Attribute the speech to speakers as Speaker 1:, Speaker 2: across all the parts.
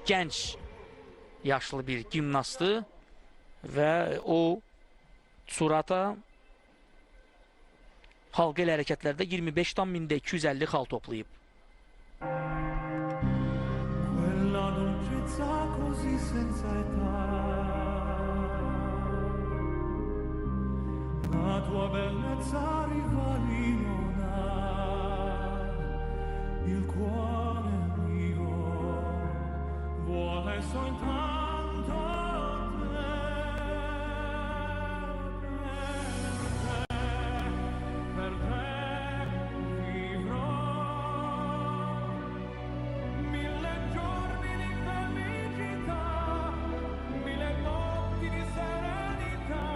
Speaker 1: gənc yaşlı bir gimnastdır və o Tsurata halqa ilə hərəkətlərdə 25.250 xal toplayıb.
Speaker 2: Quella dolcezza così senza età, la tua bellezza rivali non ha, il cuore mio vuole soltanto te, per te vivrò mille giorni di felicità, mille notti di serenità,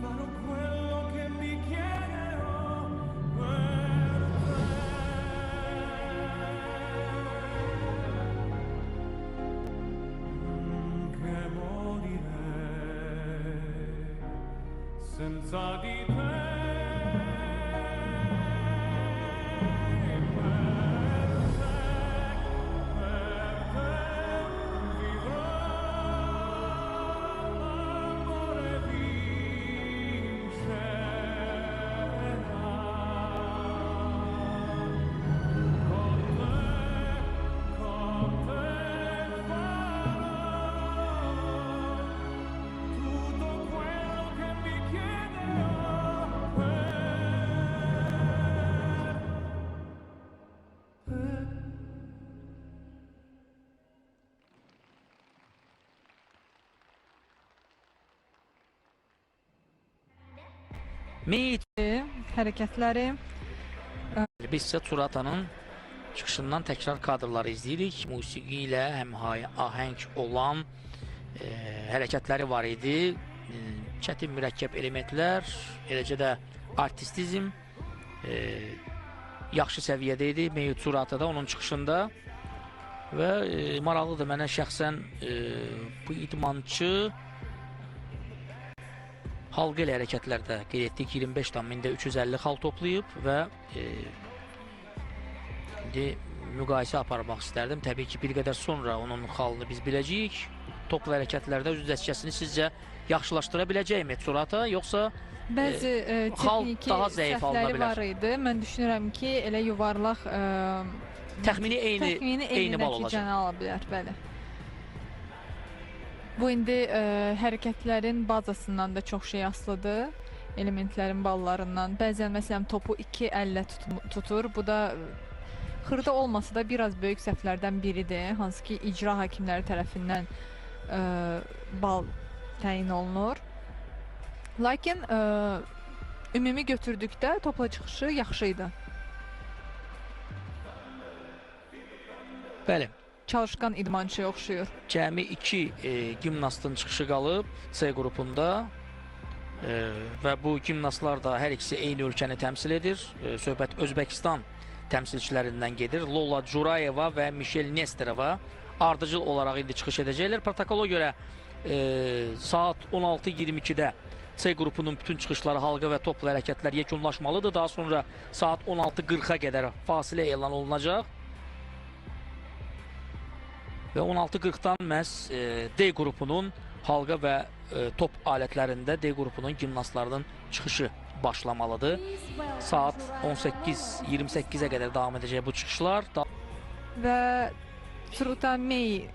Speaker 2: farò quello che mi chiederò per te, che morirei senza di te.
Speaker 1: Meyit
Speaker 3: Hərəkətləri
Speaker 1: biz isə Tsurata'nın çıxışından təkrar kadrları izləyirik. Musiqi ilə həmahəng olan hərəkətləri var idi. Çətin mürəkkəb elementlər, eləcə də artistizm yaxşı səviyyədə idi Meyit Tsurata'da onun çıxışında və maraqlıdır mənə şəxsən bu idmançı halqa ilə hərəkətlərdə qeyd etdik 25.350 xal toplayıb və indi müqayisə aparmaq istərdim. Təbii ki, bir qədər sonra onun xalını biz biləcəyik. Toplu hərəkətlərdə öz nəticəsini sizcə yaxşılaşdıra biləcəkmi Tsurata, yoxsa
Speaker 3: bəzi texniki
Speaker 1: daha zəif alına
Speaker 3: səhvləri
Speaker 1: bilər?
Speaker 3: var idi. Mən düşünürəm ki, elə yuvarlaq
Speaker 1: Təxmini eyni bal olacaq.
Speaker 3: nəticəni ala bilər, bəli. Bu indi hərəkətlərin bazasından da çox şey asılıdır, elementlərin ballarından. Bəzən məsələn topu 2 əllə tutur, bu da xırda olmasa da biraz böyük səhvlərdən biridir, hansı ki icra hakimləri tərəfindən bal təyin olunur. Lakin ümumi götürdükdə topla çıxışı yaxşı idi.
Speaker 1: Bəli.
Speaker 3: Çalışqan idmançıya oxşuyur.
Speaker 1: Cəmi 2 gimnastın çıxışı qalıb C qrupunda və bu gimnastlar da hər ikisi eyni ölkəni təmsil edir. Söhbət Özbəkistan təmsilçilərindən gedir. Lola Curayeva və Mişel Nesterova ardıcıl olaraq indi çıxış edəcəklər. Protokola görə saat 16:22-də C qrupunun bütün çıxışları, halqa və toplu hərəkətlər yekunlaşmalıdır. Daha sonra saat 16:40-a qədər fasilə elan olunacaq. Və 16:40-dan məhz D qrupunun halqa və top alətlərində D qrupunun gimnastlarının çıxışı başlamalıdır. Saat 18:28-ə qədər davam edəcək bu çıxışlar.
Speaker 3: Və Tsuruta Mey